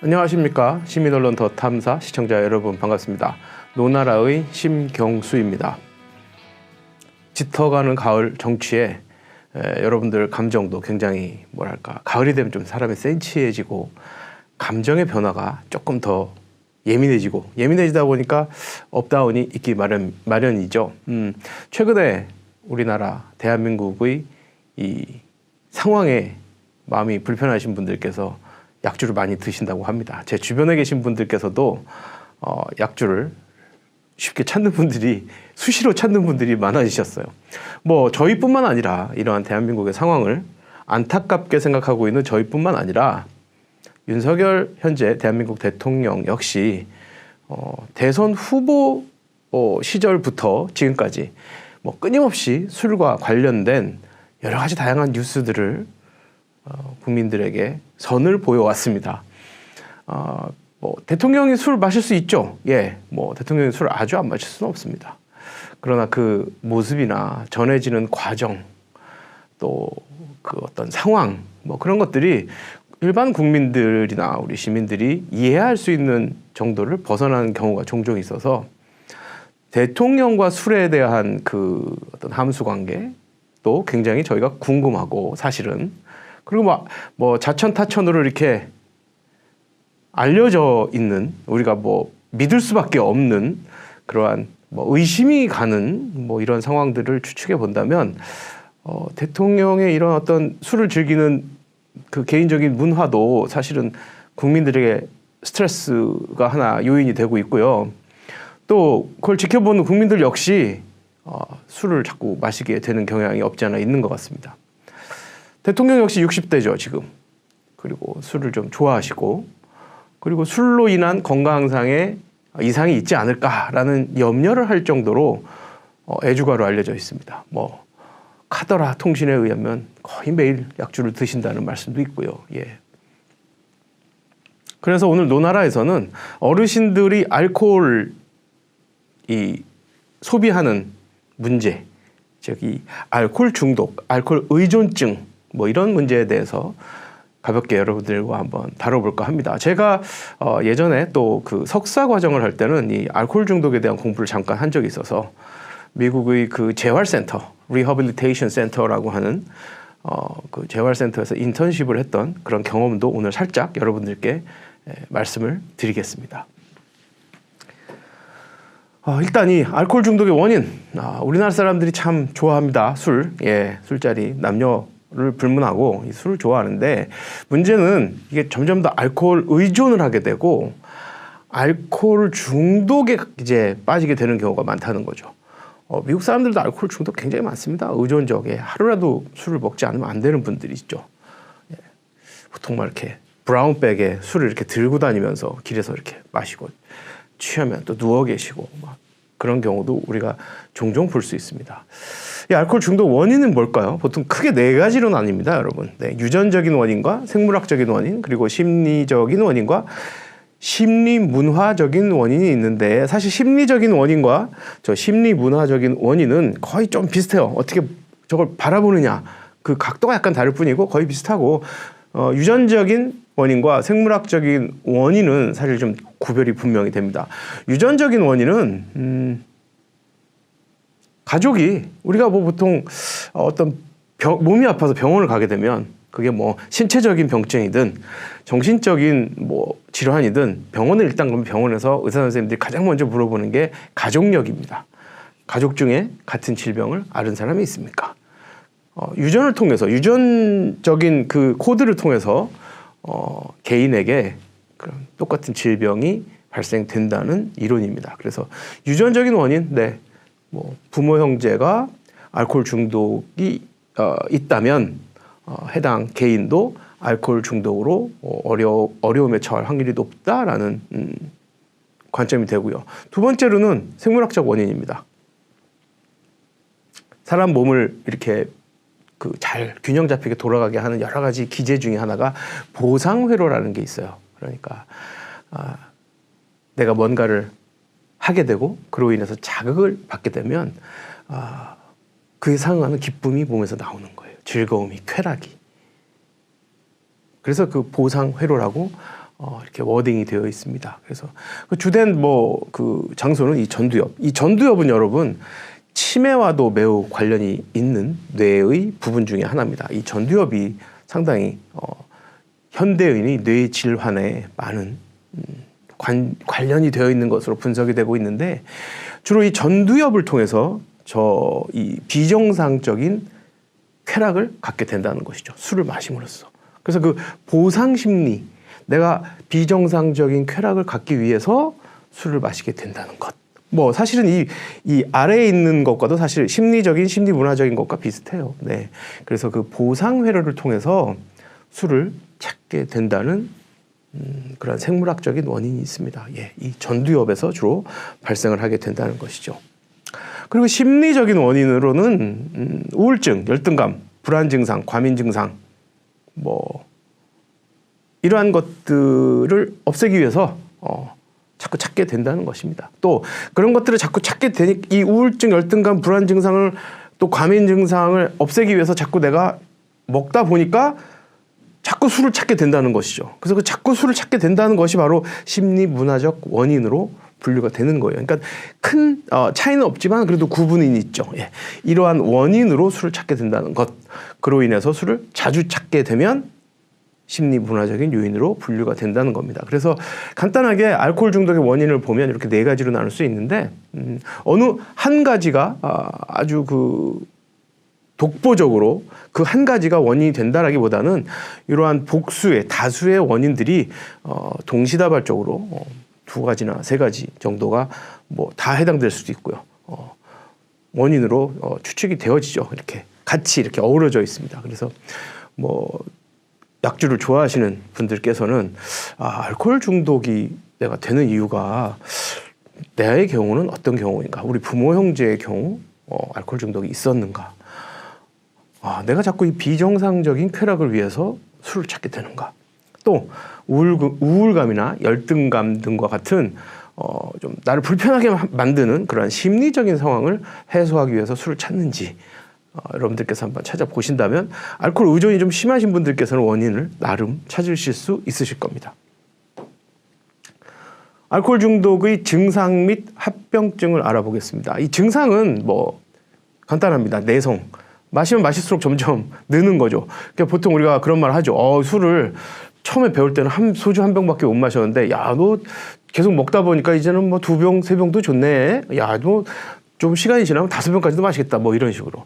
안녕하십니까. 시민언론 더 탐사 시청자 여러분 반갑습니다. 노나라의 심경수입니다. 짙어가는 가을 정치에 여러분들 감정도 굉장히 가을이 되면 좀 사람이 센치해지고 감정의 변화가 조금 더 예민해지다 보니까 업다운이 있기 마련이죠. 최근에 우리나라 대한민국의 이 상황에 마음이 불편하신 분들께서 약주를 많이 드신다고 합니다. 제 주변에 계신 분들께서도 약주를 쉽게 수시로 찾는 분들이 많아지셨어요. 저희뿐만 아니라 이러한 대한민국의 상황을 안타깝게 생각하고 있는 저희뿐만 아니라 윤석열 현재 대한민국 대통령 역시 대선 후보 시절부터 지금까지 끊임없이 술과 관련된 여러 가지 다양한 뉴스들을 국민들에게 선을 보여왔습니다. 대통령이 술 마실 수 있죠. 대통령이 술 아주 안 마실 수는 없습니다. 그러나 그 모습이나 전해지는 과정, 또 그 어떤 상황, 그런 것들이 일반 국민들이나 우리 시민들이 이해할 수 있는 정도를 벗어나는 경우가 종종 있어서 대통령과 술에 대한 그 어떤 함수 관계도 굉장히 저희가 궁금하고 사실은 그리고 자천타천으로 이렇게 알려져 있는 우리가 믿을 수밖에 없는 그러한 의심이 가는 이런 상황들을 추측해 본다면 대통령의 이런 어떤 술을 즐기는 그 개인적인 문화도 사실은 국민들에게 스트레스가 하나 요인이 되고 있고요. 또 그걸 지켜보는 국민들 역시 술을 자꾸 마시게 되는 경향이 없지 않아 있는 것 같습니다. 대통령 역시 60대죠, 지금. 그리고 술을 좀 좋아하시고, 그리고 술로 인한 건강상의 이상이 있지 않을까라는 염려를 할 정도로 애주가로 알려져 있습니다. 카더라 통신에 의하면 거의 매일 약주를 드신다는 말씀도 있고요. 그래서 오늘 노나라에서는 어르신들이 알코올 소비하는 문제, 즉 이 알코올 중독, 알코올 의존증 이런 문제에 대해서 가볍게 여러분들과 한번 다뤄볼까 합니다. 제가 예전에 또 그 석사 과정을 할 때는 이 알코올 중독에 대한 공부를 잠깐 한 적이 있어서 미국의 그 재활센터, 리허빌리테이션 센터라고 하는 그 재활센터에서 인턴십을 했던 그런 경험도 오늘 살짝 여러분들께 말씀을 드리겠습니다. 일단 이 알코올 중독의 원인, 우리나라 사람들이 참 좋아합니다. 술자리, 남녀를 불문하고 이 술을 좋아하는데 문제는 이게 점점 더 알코올 의존을 하게 되고 알코올 중독에 이제 빠지게 되는 경우가 많다는 거죠. 미국 사람들도 알코올 중독 굉장히 많습니다. 의존적, 하루라도 술을 먹지 않으면 안 되는 분들이 있죠. 보통 이렇게 브라운백에 술을 이렇게 들고 다니면서 길에서 이렇게 마시고 취하면 또 누워 계시고 그런 경우도 우리가 종종 볼 수 있습니다. 이 알코올 중독 원인은 뭘까요? 보통 크게 4가지로 나뉩니다, 여러분. 유전적인 원인과 생물학적인 원인, 그리고 심리적인 원인과 심리문화적인 원인이 있는데 사실 심리적인 원인과 심리문화적인 원인은 거의 좀 비슷해요. 어떻게 저걸 바라보느냐, 그 각도가 약간 다를 뿐이고 거의 비슷하고 유전적인 원인과 생물학적인 원인은 사실 좀 구별이 분명히 됩니다. 유전적인 원인은 가족이 우리가 보통 어떤 몸이 아파서 병원을 가게 되면 그게 신체적인 병증이든 정신적인 질환이든 병원을 일단 가면 병원에서 의사 선생님들이 가장 먼저 물어보는 게 가족력입니다. 가족 중에 같은 질병을 앓은 사람이 있습니까? 유전을 통해서 유전적인 그 코드를 통해서 개인에게 그런 똑같은 질병이 발생된다는 이론입니다. 그래서 유전적인 원인, 부모 형제가 알코올 중독이 있다면 해당 개인도 알코올 중독으로 어려움에 처할 확률이 높다라는 관점이 되고요. 두 번째로는 생물학적 원인입니다. 사람 몸을 이렇게 잘 균형 잡히게 돌아가게 하는 여러 가지 기제 중에 하나가 보상회로라는 게 있어요. 그러니까 내가 뭔가를 하게 되고 그로 인해서 자극을 받게 되면 그에 상응하는 기쁨이 몸에서 나오는 거예요. 즐거움이, 쾌락이. 그래서 그 보상회로라고 이렇게 워딩이 되어 있습니다. 그래서 그 주된 그 장소는 이 전두엽. 이 전두엽은 여러분 치매와도 매우 관련이 있는 뇌의 부분 중에 하나입니다. 이 전두엽이 상당히 현대인의 뇌 질환에 많은 관련이 되어 있는 것으로 분석이 되고 있는데, 주로 이 전두엽을 통해서 이 비정상적인 쾌락을 갖게 된다는 것이죠. 술을 마심으로써. 그래서 그 보상 심리, 내가 비정상적인 쾌락을 갖기 위해서 술을 마시게 된다는 것. 사실은 이 아래에 있는 것과도 사실 심리적인, 심리문화적인 것과 비슷해요. 네. 그래서 그 보상 회로를 통해서 술을 찾게 된다는 그런 생물학적인 원인이 있습니다. 예. 이 전두엽에서 주로 발생을 하게 된다는 것이죠. 그리고 심리적인 원인으로는 우울증, 열등감, 불안 증상, 과민 증상, 이러한 것들을 없애기 위해서 자꾸 찾게 된다는 것입니다. 또 그런 것들을 자꾸 찾게 되니 이 우울증, 열등감, 불안 증상을 또 과민 증상을 없애기 위해서 자꾸 내가 먹다 보니까 자꾸 술을 찾게 된다는 것이죠. 그래서 그 자꾸 술을 찾게 된다는 것이 바로 심리 문화적 원인으로 분류가 되는 거예요. 그러니까 큰 차이는 없지만 그래도 구분이 있죠. 예. 이러한 원인으로 술을 찾게 된다는 것, 그로 인해서 술을 자주 찾게 되면 심리 문화적인 요인으로 분류가 된다는 겁니다. 그래서 간단하게 알코올 중독의 원인을 보면 이렇게 네 가지로 나눌 수 있는데, 어느 한 가지가 아주 독보적으로 그 한 가지가 원인이 된다라기보다는 이러한 복수의 다수의 원인들이 동시다발적으로 두 가지나 세 가지 정도가 다 해당될 수도 있고요. 원인으로 추측이 되어지죠. 이렇게 같이 이렇게 어우러져 있습니다. 그래서 약주를 좋아하시는 분들께서는 알코올 중독이 내가 되는 이유가 나의 경우는 어떤 경우인가? 우리 부모 형제의 경우 알코올 중독이 있었는가? 내가 자꾸 이 비정상적인 쾌락을 위해서 술을 찾게 되는가? 또 우울감이나 열등감 등과 같은 좀 나를 불편하게 만드는 그런 심리적인 상황을 해소하기 위해서 술을 찾는지 여러분들께서 한번 찾아보신다면 알코올 의존이 좀 심하신 분들께서는 원인을 나름 찾으실 수 있으실 겁니다. 알코올 중독의 증상 및 합병증을 알아보겠습니다. 이 증상은 간단합니다. 내성. 마시면 마실수록 점점 느는 거죠. 그러니까 보통 우리가 그런 말을 하죠. 술을 처음에 배울 때는 소주 한 병밖에 못 마셨는데, 야, 너 계속 먹다 보니까 이제는 2병, 3병도 좋네. 야, 너 좀 시간이 지나면 5병까지도 마시겠다. 이런 식으로.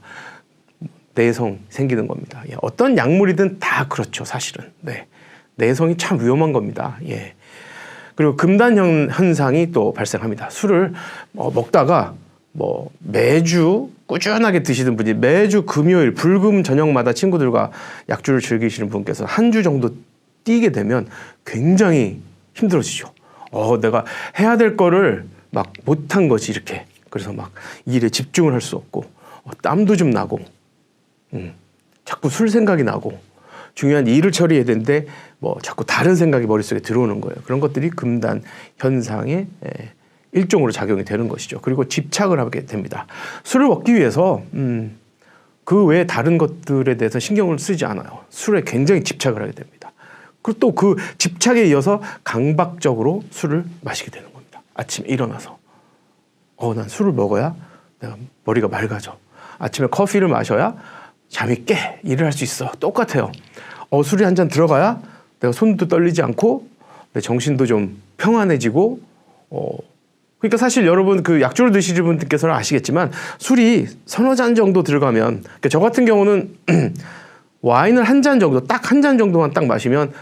내성 생기는 겁니다. 예, 어떤 약물이든 다 그렇죠, 사실은. 네. 내성이 참 위험한 겁니다. 예. 그리고 금단 현상이 또 발생합니다. 술을 먹다가 매주 꾸준하게 드시던 분이 매주 금요일 불금 저녁마다 친구들과 약주를 즐기시는 분께서 한 주 정도 뛰게 되면 굉장히 힘들어지죠. 내가 해야 될 거를 막 못한 것이 이렇게. 그래서 막 일에 집중을 할 수 없고 땀도 좀 나고 자꾸 술 생각이 나고 중요한 일을 처리해야 되는데 자꾸 다른 생각이 머릿속에 들어오는 거예요. 그런 것들이 금단 현상의 일종으로 작용이 되는 것이죠. 그리고 집착을 하게 됩니다. 술을 먹기 위해서 그 외에 다른 것들에 대해서 신경을 쓰지 않아요. 술에 굉장히 집착을 하게 됩니다. 그리고 또 그 집착에 이어서 강박적으로 술을 마시게 되는 겁니다. 아침에 일어나서 난 술을 먹어야 내가 머리가 맑아져. 아침에 커피를 마셔야 잠이 깨. 일을 할 수 있어. 똑같아요. 술이 한 잔 들어가야 내가 손도 떨리지 않고 내 정신도 좀 평안해지고 그러니까 사실 여러분 그 약주를 드시는 분들께서는 아시겠지만 술이 서너 잔 정도 들어가면, 그러니까 저 같은 경우는 와인을 한 잔 정도, 딱 한 잔 정도만 딱 마시면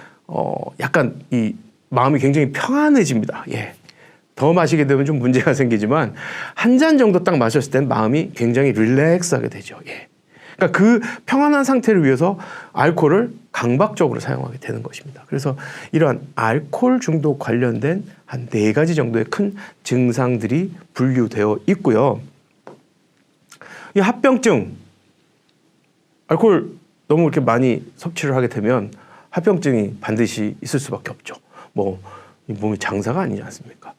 약간 이 마음이 굉장히 평안해집니다. 예. 더 마시게 되면 좀 문제가 생기지만 한 잔 정도 딱 마셨을 땐 마음이 굉장히 릴렉스하게 되죠. 예. 그러니까 그 평안한 상태를 위해서 알코올을 강박적으로 사용하게 되는 것입니다. 그래서 이러한 알코올 중독 관련된 한 4가지 정도의 큰 증상들이 분류되어 있고요. 이 합병증, 알코올 너무 이렇게 많이 섭취를 하게 되면 합병증이 반드시 있을 수밖에 없죠. 이 몸이 장사가 아니지 않습니까?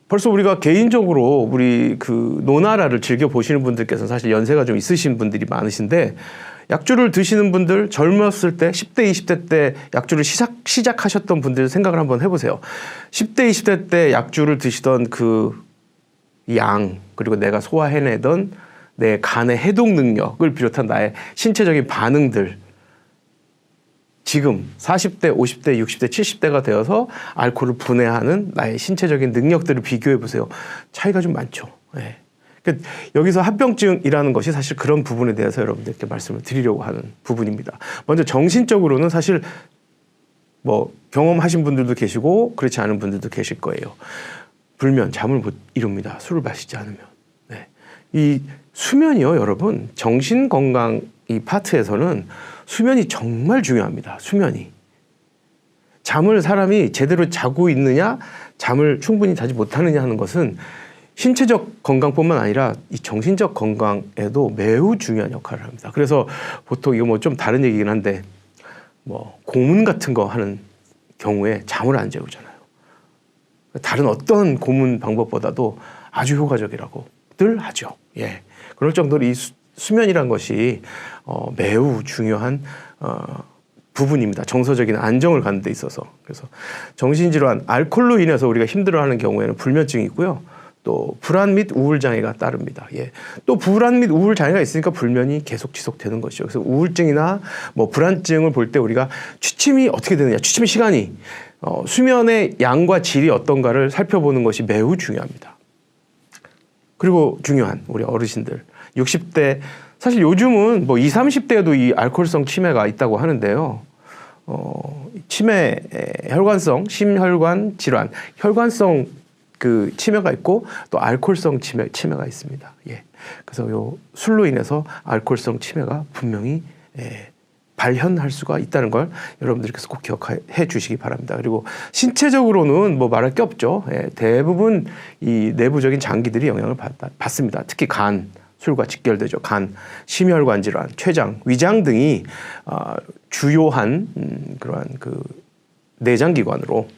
벌써 우리가 개인적으로 우리 그 노나라를 즐겨 보시는 분들께서는 사실 연세가 좀 있으신 분들이 많으신데, 약주를 드시는 분들 젊었을 때 10대, 20대 때 약주를 시작하셨던 분들 생각을 한번 해보세요. 10대, 20대 때 약주를 드시던 그 양, 그리고 내가 소화해내던 내 간의 해독 능력을 비롯한 나의 신체적인 반응들, 지금 40대, 50대, 60대, 70대가 되어서 알코올을 분해하는 나의 신체적인 능력들을 비교해 보세요. 차이가 좀 많죠. 예. 그러니까 여기서 합병증이라는 것이 사실 그런 부분에 대해서 여러분들께 말씀을 드리려고 하는 부분입니다. 먼저 정신적으로는 사실 뭐 경험하신 분들도 계시고 그렇지 않은 분들도 계실 거예요. 불면 잠을 못 이룹니다. 술을 마시지 않으면. 네. 이 수면이요, 여러분. 정신 건강 이 파트에서는 수면이 정말 중요합니다. 수면이. 잠을 사람이 제대로 자고 있느냐, 잠을 충분히 자지 못하느냐 하는 것은 신체적 건강뿐만 아니라 이 정신적 건강에도 매우 중요한 역할을 합니다. 그래서 보통 이거 뭐 좀 다른 얘기긴 한데 뭐 고문 같은 거 하는 경우에 잠을 안 재우잖아요. 다른 어떤 고문 방법보다도 아주 효과적이라고들 하죠. 예. 그럴 정도로 이 수면이란 것이 매우 중요한 부분입니다. 정서적인 안정을 갖는 데 있어서. 그래서 정신질환, 알코올로 인해서 우리가 힘들어하는 경우에는 불면증이 있고요. 또 불안 및 우울 장애가 따릅니다. 예. 또 불안 및 우울 장애가 있으니까 불면이 계속 지속되는 것이죠. 그래서 우울증이나 뭐 불안증을 볼 때 우리가 취침이 어떻게 되느냐, 취침 시간이 수면의 양과 질이 어떤가를 살펴보는 것이 매우 중요합니다. 그리고 중요한 우리 어르신들 60대 사실 요즘은 뭐 20, 30대에도 이 알코올성 치매가 있다고 하는데요. 치매, 혈관성 심혈관 질환, 혈관성 그 치매가 있고 또 알코올성 치매가 있습니다. 예. 그래서 요 술로 인해서 알코올성 치매가 분명히 발현할 수가 있다는 걸 여러분들께서 꼭 기억해 주시기 바랍니다. 그리고 신체적으로는 뭐 말할 게 없죠. 예. 대부분 이 내부적인 장기들이 영향을 받습니다. 특히 간, 술과 직결되죠. 간, 심혈관 질환, 췌장, 위장 등이 주요한 그러한 그 내장 기관으로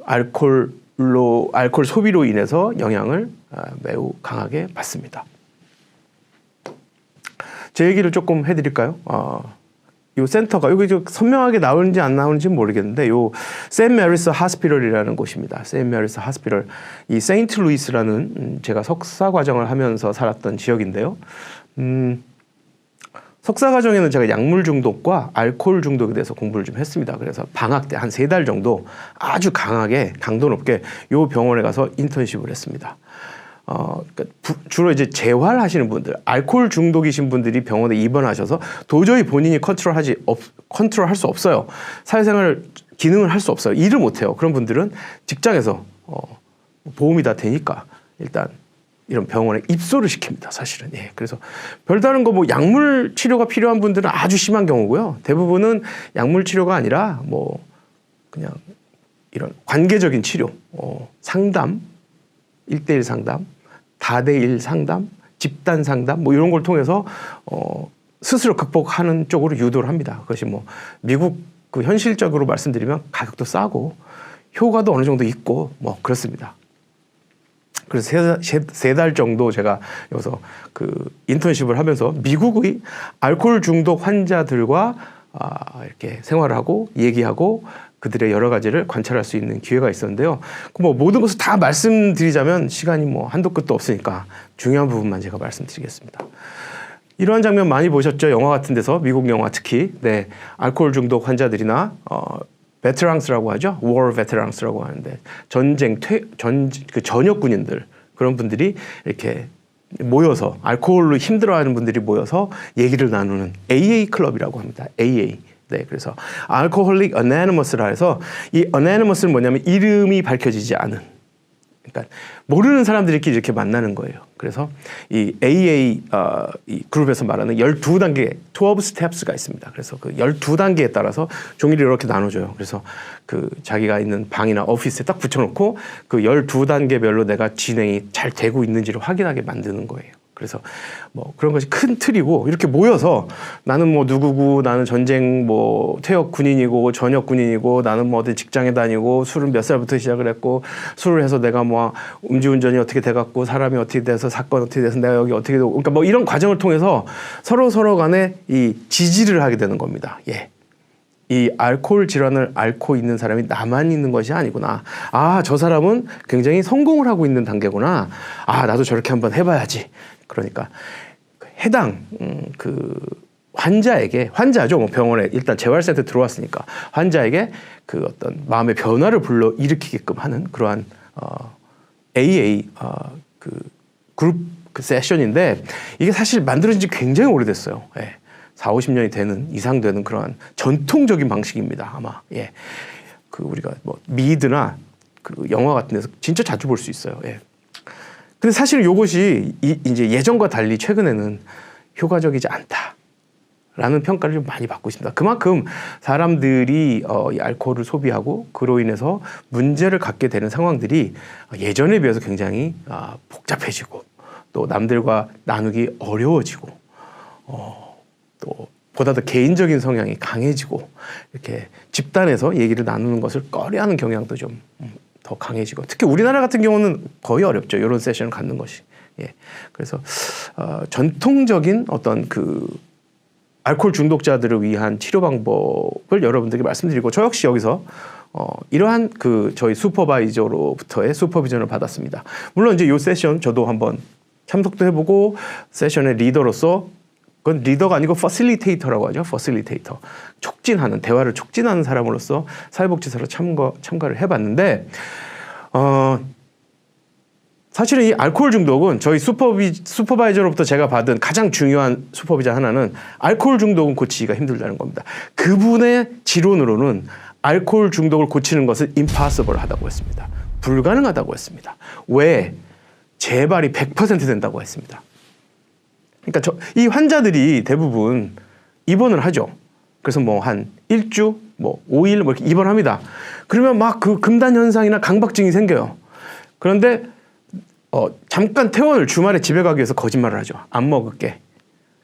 알코올 소비로 인해서 영향을 매우 강하게 받습니다. 제 얘기를 조금 해드릴까요? 요 센터가 여기 좀 선명하게 나오는지 안 나오는지 모르겠는데 요 세인트 메리스 하스피털이라는 곳입니다. 세인트 메리스 하스피털, 이 세인트 루이스라는 제가 석사 과정을 하면서 살았던 지역인데요. 석사 과정에는 제가 약물 중독과 알코올 중독에 대해서 공부를 좀 했습니다. 그래서 방학 때 한 3달 정도 아주 강하게 강도 높게 요 병원에 가서 인턴십을 했습니다. 그러니까 주로 이제 재활하시는 분들, 알코올 중독이신 분들이 병원에 입원하셔서 도저히 본인이 컨트롤할 수 없어요. 사회생활 기능을 할 수 없어요. 일을 못해요. 그런 분들은 직장에서 보험이 다 되니까 일단 이런 병원에 입소를 시킵니다. 사실은. 예. 그래서 별다른 거 뭐 약물 치료가 필요한 분들은 아주 심한 경우고요. 대부분은 약물 치료가 아니라 뭐 그냥 이런 관계적인 치료, 상담, 1대1 상담, 다대일 상담, 집단 상담 뭐 이런 걸 통해서 스스로 극복하는 쪽으로 유도를 합니다. 그것이 뭐 미국 그 현실적으로 말씀드리면 가격도 싸고 효과도 어느 정도 있고 뭐 그렇습니다. 그래서 3달 정도 제가 여기서 그 인턴십을 하면서 미국의 알코올 중독 환자들과 이렇게 생활을 하고 얘기하고 그들의 여러 가지를 관찰할 수 있는 기회가 있었는데요. 뭐 모든 것을 다 말씀드리자면 시간이 뭐 한도 끝도 없으니까 중요한 부분만 제가 말씀드리겠습니다. 이러한 장면 많이 보셨죠? 영화 같은 데서, 미국 영화 특히. 네, 알코올 중독 환자들이나 베테랑스라고 하죠. war veterans라고 하는데 전쟁 그 전역 군인들, 그런 분들이 이렇게 모여서 알코올로 힘들어하는 분들이 모여서 얘기를 나누는 AA 클럽이라고 합니다. AA. 네, 그래서 알코홀릭 어네니머스라 해서 이 어네니머스는 뭐냐면 이름이 밝혀지지 않은, 그러니까 모르는 사람들끼리 이렇게 만나는 거예요. 그래서 이 AA 이 그룹에서 말하는 12단계 12스텝스가 있습니다. 그래서 그 12단계에 따라서 종이를 이렇게 나눠줘요. 그래서 그 자기가 있는 방이나 오피스에 딱 붙여놓고 그 12단계별로 내가 진행이 잘 되고 있는지를 확인하게 만드는 거예요. 그래서 뭐 그런 것이 큰 틀이고 이렇게 모여서 나는 뭐 누구고 나는 전쟁 뭐 퇴역 군인이고 전역 군인이고 나는 뭐 어디 직장에 다니고 술은 몇 살부터 시작을 했고 술을 해서 내가 뭐 음주운전이 어떻게 돼갖고 사람이 어떻게 돼서 사건 어떻게 돼서 내가 여기 어떻게 되고 그러니까 뭐 이런 과정을 통해서 서로 간에 이 지지를 하게 되는 겁니다. 예. 이 알코올 질환을 앓고 있는 사람이 나만 있는 것이 아니구나. 아, 저 사람은 굉장히 성공을 하고 있는 단계구나. 아, 나도 저렇게 한번 해봐야지. 그러니까 해당 그 환자죠. 뭐 병원에 일단 재활센터 들어왔으니까 환자에게 그 어떤 마음의 변화를 불러 일으키게끔 하는 그러한 AA 그 그룹 그 세션인데 이게 사실 만들어진 지 굉장히 오래됐어요. 예. 40-50년이 이상 되는 그러한 전통적인 방식입니다. 아마. 예. 그 우리가 뭐 미드나 그 영화 같은 데서 진짜 자주 볼 수 있어요. 예. 근데 사실 이것이 이제 예전과 달리 최근에는 효과적이지 않다라는 평가를 좀 많이 받고 있습니다. 그만큼 사람들이 이 알코올을 소비하고 그로 인해서 문제를 갖게 되는 상황들이 예전에 비해서 굉장히 복잡해지고 또 남들과 나누기 어려워지고 또 보다 더 개인적인 성향이 강해지고 이렇게 집단에서 얘기를 나누는 것을 꺼려하는 경향도 좀 더 강해지고 특히 우리나라 같은 경우는 거의 어렵죠. 이런 세션을 갖는 것이. 예. 그래서 전통적인 어떤 그 알코올 중독자들을 위한 치료 방법을 여러분들에게 말씀드리고 저 역시 여기서 이러한 그 저희 슈퍼바이저로부터의 슈퍼비전을 받았습니다. 물론 이제 이 세션 저도 한번 참석도 해보고 세션의 리더로서 그건 리더가 아니고 퍼실리테이터라고 하죠. 퍼실리테이터. 촉진하는 대화를 촉진하는 사람으로서 사회복지사로 참가를 해봤는데 사실은 이 알코올 중독은 저희 슈퍼바이저로부터 제가 받은 가장 중요한 슈퍼비전 하나는 알코올 중독은 고치기가 힘들다는 겁니다. 그분의 지론으로는 알코올 중독을 고치는 것은 impossible 하다고 했습니다. 불가능하다고 했습니다. 왜? 재발이 100% 된다고 했습니다. 그러니까 이 환자들이 대부분 입원을 하죠. 그래서 뭐 한 1주, 뭐 5일 뭐 이렇게 입원합니다. 그러면 막 그 금단 현상이나 강박증이 생겨요. 그런데 잠깐 퇴원을 주말에 집에 가기 위해서 거짓말을 하죠. 안 먹을게.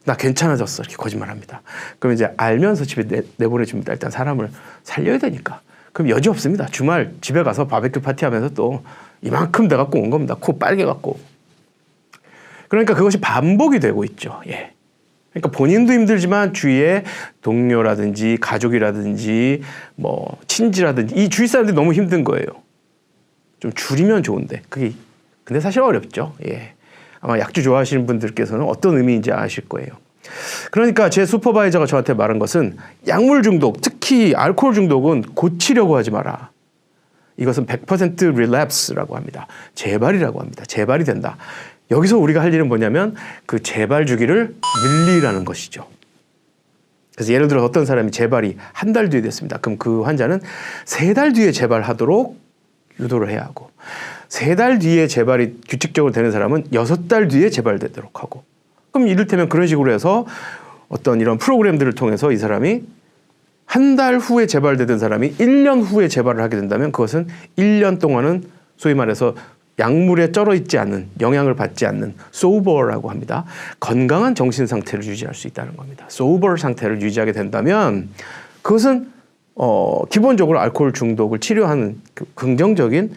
나 괜찮아졌어. 이렇게 거짓말합니다. 그럼 이제 알면서 집에 내보내줍니다. 일단 사람을 살려야 되니까. 그럼 여지 없습니다. 주말 집에 가서 바베큐 파티하면서 또 이만큼 돼갖고 온 겁니다. 코 빨개갖고. 그러니까 그것이 반복이 되고 있죠. 예. 그러니까 본인도 힘들지만 주위에 동료라든지 가족이라든지 뭐 친지라든지 이 주위 사람들이 너무 힘든 거예요. 좀 줄이면 좋은데 그게 근데 사실 어렵죠. 예. 아마 약주 좋아하시는 분들께서는 어떤 의미인지 아실 거예요. 그러니까 제 슈퍼바이저가 저한테 말한 것은 약물 중독, 특히 알코올 중독은 고치려고 하지 마라. 이것은 100% relapse라고 합니다. 재발이라고 합니다. 재발이 된다. 여기서 우리가 할 일은 뭐냐면 그 재발 주기를 늘리라는 것이죠. 그래서 예를 들어 어떤 사람이 재발이 한 달 뒤에 됐습니다. 그럼 그 환자는 3달 뒤에 재발하도록 유도를 해야 하고 3달 뒤에 재발이 규칙적으로 되는 사람은 6달 뒤에 재발되도록 하고 그럼 이를테면 그런 식으로 해서 어떤 이런 프로그램들을 통해서 이 사람이 한 달 후에 재발되던 사람이 1년 후에 재발을 하게 된다면 그것은 1년 동안은 소위 말해서 약물에 쩔어 있지 않는 영향을 받지 않는 소버라고 합니다. 건강한 정신 상태를 유지할 수 있다는 겁니다. 소버 상태를 유지하게 된다면 그것은 기본적으로 알코올 중독을 치료하는 그 긍정적인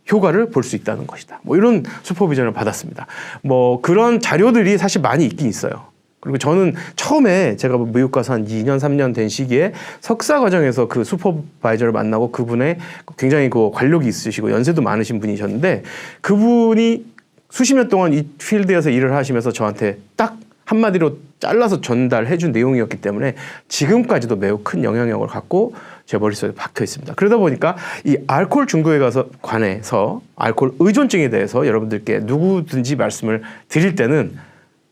효과를 볼 수 있다는 것이다. 뭐 이런 슈퍼비전을 받았습니다. 뭐 그런 자료들이 사실 많이 있긴 있어요. 그리고 저는 처음에 제가 미국 가서 한 2년, 3년 된 시기에 석사 과정에서 그 슈퍼바이저를 만나고 그분의 굉장히 그 관력이 있으시고 연세도 많으신 분이셨는데 그분이 수십 년 동안 이 필드에서 일을 하시면서 저한테 딱 한마디로 잘라서 전달해 준 내용이었기 때문에 지금까지도 매우 큰 영향력을 갖고 제 머릿속에 박혀 있습니다. 그러다 보니까 이 알코올 중독에 관해서 알코올 의존증에 대해서 여러분들께 누구든지 말씀을 드릴 때는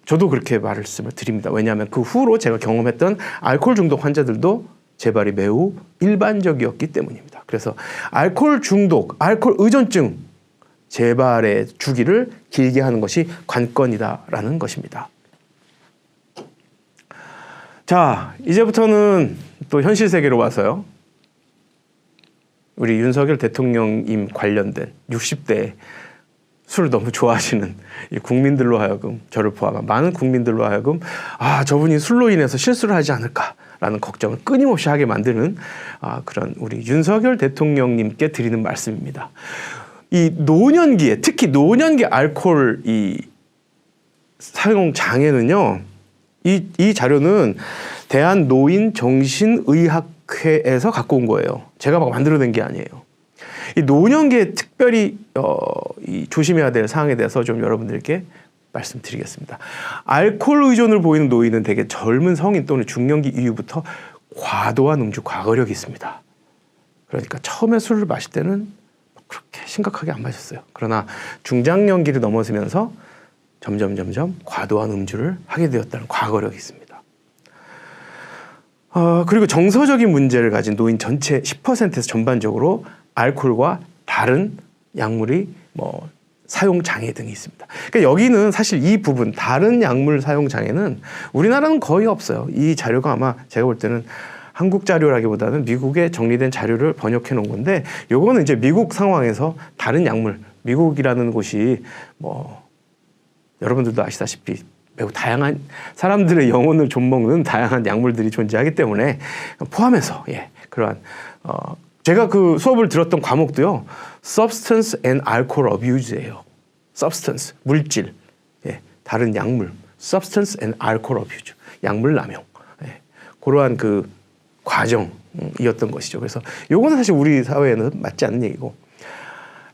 저도 그렇게 말씀을 드립니다. 왜냐하면 그 후로 제가 경험했던 알코올 중독 환자들도 재발이 매우 일반적이었기 때문입니다. 그래서 알코올 중독, 알코올 의존증 재발의 주기를 길게 하는 것이 관건이다라는 것입니다. 자, 이제부터는 또 현실 세계로 와서요. 우리 윤석열 대통령님 관련된 60대 술을 너무 좋아하시는 이 국민들로 하여금, 저를 포함한 많은 국민들로 하여금 저분이 술로 인해서 실수를 하지 않을까라는 걱정을 끊임없이 하게 만드는 그런 우리 윤석열 대통령님께 드리는 말씀입니다. 이 노년기에, 특히 노년기 알코올 이 사용 장애는요, 이 자료는 대한노인정신의학회에서 갖고 온 거예요. 제가 막 만들어낸 게 아니에요. 이 노년기에 특별히 조심해야 될 사항에 대해서 좀 여러분들께 말씀드리겠습니다. 알코올 의존을 보이는 노인은 대개 젊은 성인 또는 중년기 이후부터 과도한 음주 과거력이 있습니다. 그러니까 처음에 술을 마실 때는 그렇게 심각하게 안 마셨어요. 그러나 중장년기를 넘어서면서 점점 과도한 음주를 하게 되었다는 과거력이 있습니다. 그리고 정서적인 문제를 가진 노인 전체 10%에서 전반적으로 알코올과 다른 약물이 사용 장애 등이 있습니다. 그러니까 여기는 사실 이 부분, 다른 약물 사용 장애는 우리나라는 거의 없어요. 이 자료가 아마 제가 볼 때는 한국 자료라기보다는 미국에 정리된 자료를 번역해 놓은 건데, 요거는 이제 미국 상황에서 다른 약물, 미국이라는 곳이 여러분들도 아시다시피 매우 다양한 사람들의 영혼을 좀먹는 다양한 약물들이 존재하기 때문에 포함해서 그러한 제가 그 수업을 들었던 과목도요, Substance and Alcohol Abuse예요. Substance, 물질, 다른 약물, Substance and Alcohol Abuse, 약물 남용, 그러한 그 과정이었던 것이죠. 그래서 요거는 사실 우리 사회에는 맞지 않는 얘기고,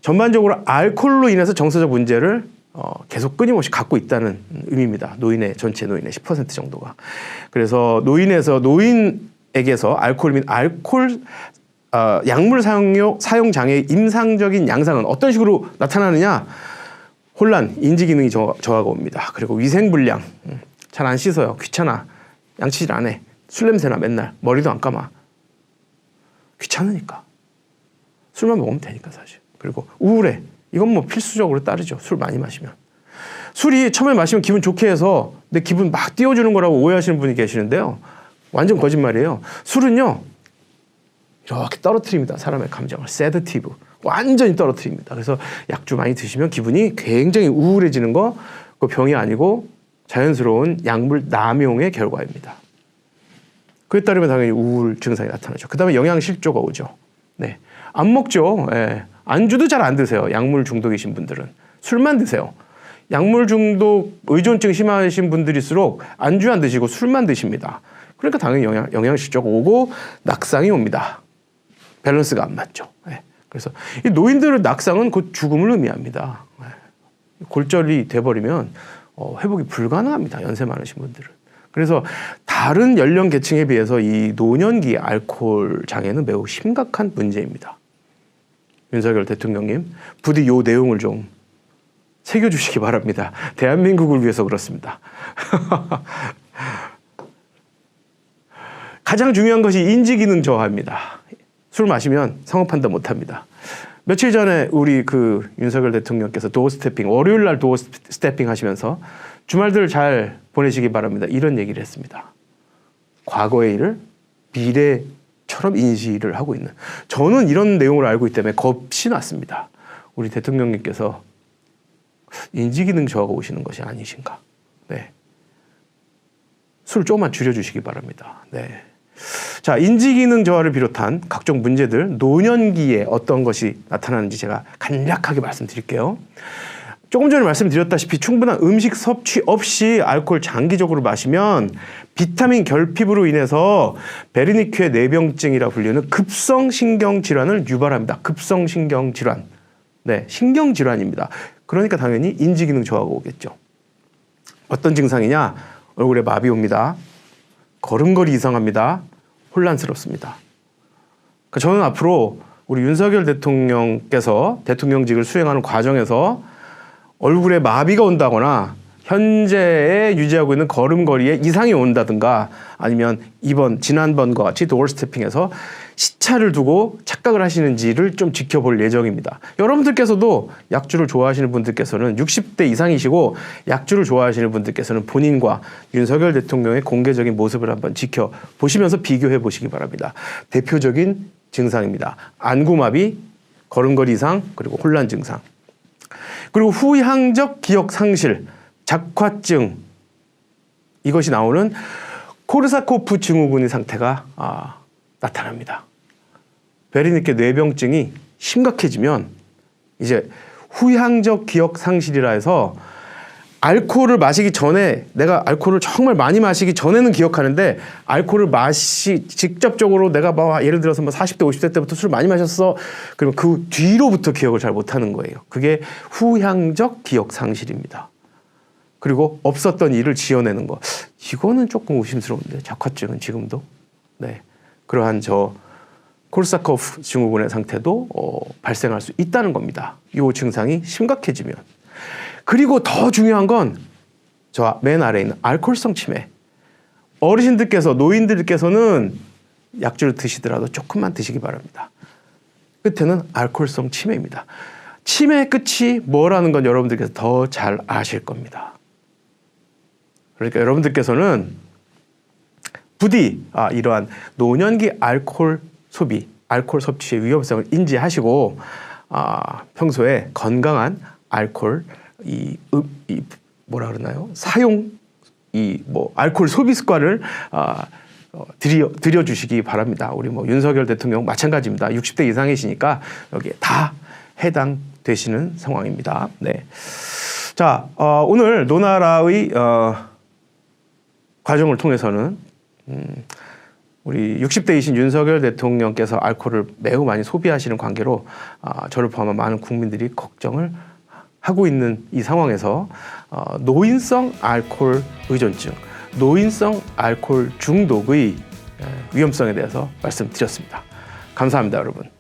전반적으로 알코올로 인해서 정서적 문제를 계속 끊임없이 갖고 있다는 의미입니다. 전체 노인의 10% 정도가. 그래서 노인에게서 알코올 및 약물 사용 장애의 임상적인 양상은 어떤 식으로 나타나느냐? 혼란, 인지 기능이 저하가 옵니다. 그리고 위생 불량, 잘 안 씻어요, 귀찮아, 양치질 안 해, 술 냄새나 맨날, 머리도 안 감아, 귀찮으니까, 술만 먹으면 되니까 사실. 그리고 우울해, 이건 필수적으로 따르죠. 술 많이 마시면. 술이 처음에 마시면 기분 좋게 해서 내 기분 막 띄워주는 거라고 오해하시는 분이 계시는데요, 완전 거짓말이에요. 술은요, 이렇게 떨어뜨립니다. 사람의 감정을. 세더티브. 완전히 떨어뜨립니다. 그래서 약주 많이 드시면 기분이 굉장히 우울해지는 거, 그 병이 아니고 자연스러운 약물 남용의 결과입니다. 그에 따르면 당연히 우울 증상이 나타나죠. 그 다음에 영양실조가 오죠. 네. 안 먹죠. 안주도 잘 안 드세요. 약물 중독이신 분들은. 술만 드세요. 약물 중독 의존증 심하신 분들일수록 안주 안 드시고 술만 드십니다. 그러니까 당연히 영양실조가 오고 낙상이 옵니다. 밸런스가 안 맞죠. 그래서 이 노인들의 낙상은 곧 죽음을 의미합니다. 골절이 돼버리면 회복이 불가능합니다. 연세 많으신 분들은. 그래서 다른 연령 계층에 비해서 이 노년기 알코올 장애는 매우 심각한 문제입니다. 윤석열 대통령님, 부디 이 내용을 좀 새겨주시기 바랍니다. 대한민국을 위해서 그렇습니다. 가장 중요한 것이 인지기능 저하입니다. 술 마시면 상호 판단 못합니다. 며칠 전에 우리 그 윤석열 대통령께서 도어 스태핑, 월요일 날 도어 스태핑 하시면서 주말들 잘 보내시기 바랍니다, 이런 얘기를 했습니다. 과거의 일을 미래처럼 인지를 하고 있는, 저는 이런 내용을 알고 있기 때문에 겁이 났습니다. 우리 대통령님께서 인지기능 저하가 오시는 것이 아니신가. 네. 술 조금만 줄여주시기 바랍니다. 네. 자, 인지기능 저하를 비롯한 각종 문제들, 노년기에 어떤 것이 나타나는지 제가 간략하게 말씀드릴게요. 조금 전에 말씀드렸다시피 충분한 음식 섭취 없이 알코올 장기적으로 마시면 비타민 결핍으로 인해서 베르니케 뇌병증이라 불리는 급성신경질환을 유발합니다. 급성신경질환. 네, 신경질환입니다. 그러니까 당연히 인지기능 저하가 오겠죠. 어떤 증상이냐? 얼굴에 마비 옵니다. 걸음걸이 이상합니다. 혼란스럽습니다. 그러니까 저는 앞으로 우리 윤석열 대통령께서 대통령직을 수행하는 과정에서 얼굴에 마비가 온다거나 현재에 유지하고 있는 걸음걸이에 이상이 온다든가, 아니면 지난번과 같이 도어 스태핑에서 시차를 두고 착각을 하시는지를 좀 지켜볼 예정입니다. 여러분들께서도 약주를 좋아하시는 분들께서는 60대 이상이시고 약주를 좋아하시는 분들께서는 본인과 윤석열 대통령의 공개적인 모습을 한번 지켜보시면서 비교해 보시기 바랍니다. 대표적인 증상입니다. 안구마비, 걸음걸이 이상, 그리고 혼란 증상. 그리고 후향적 기억 상실, jak화증 이것이 나오는 코르사코프 증후군의 상태가 나타납니다. 베르니케 뇌병증이 심각해지면 이제 후향적 기억 상실이라 해서 알코올을 마시기 전에 내가 알코올을 정말 많이 마시기 전에는 기억하는데 알코올을 직접적으로 내가 뭐 예를 들어서 뭐 40대 50대 때부터 술 많이 마셨어. 그러면 그 뒤로부터 기억을 잘 못하는 거예요. 그게 후향적 기억 상실입니다. 그리고 없었던 일을 지어내는 거. 이거는 조금 의심스러운데 jak화증은 지금도 네 그러한 코르사코프 증후군의 상태도 발생할 수 있다는 겁니다. 이 증상이 심각해지면. 그리고 더 중요한 건 저 맨 아래에 있는 알코올성 치매. 어르신들께서 노인들께서는 약주를 드시더라도 조금만 드시기 바랍니다. 끝에는 알코올성 치매입니다. 치매의 끝이 뭐라는 건 여러분들께서 더 잘 아실 겁니다. 그러니까 여러분들께서는 부디 이러한 노년기 알코올 소비, 알코올 섭취의 위험성을 인지하시고 평소에 건강한 알코올 뭐라 그러나요? 사용 알코올 소비 습관을 들여주시기 바랍니다. 우리 윤석열 대통령 마찬가지입니다. 60대 이상이시니까 여기에 다 해당되시는 상황입니다. 네. 자, 오늘 노나라의 과정을 통해서는 우리 60대이신 윤석열 대통령께서 알코올을 매우 많이 소비하시는 관계로 저를 포함한 많은 국민들이 걱정을 하고 있는 이 상황에서 노인성 알코올 의존증, 노인성 알코올 중독의 위험성에 대해서 말씀드렸습니다. 감사합니다, 여러분.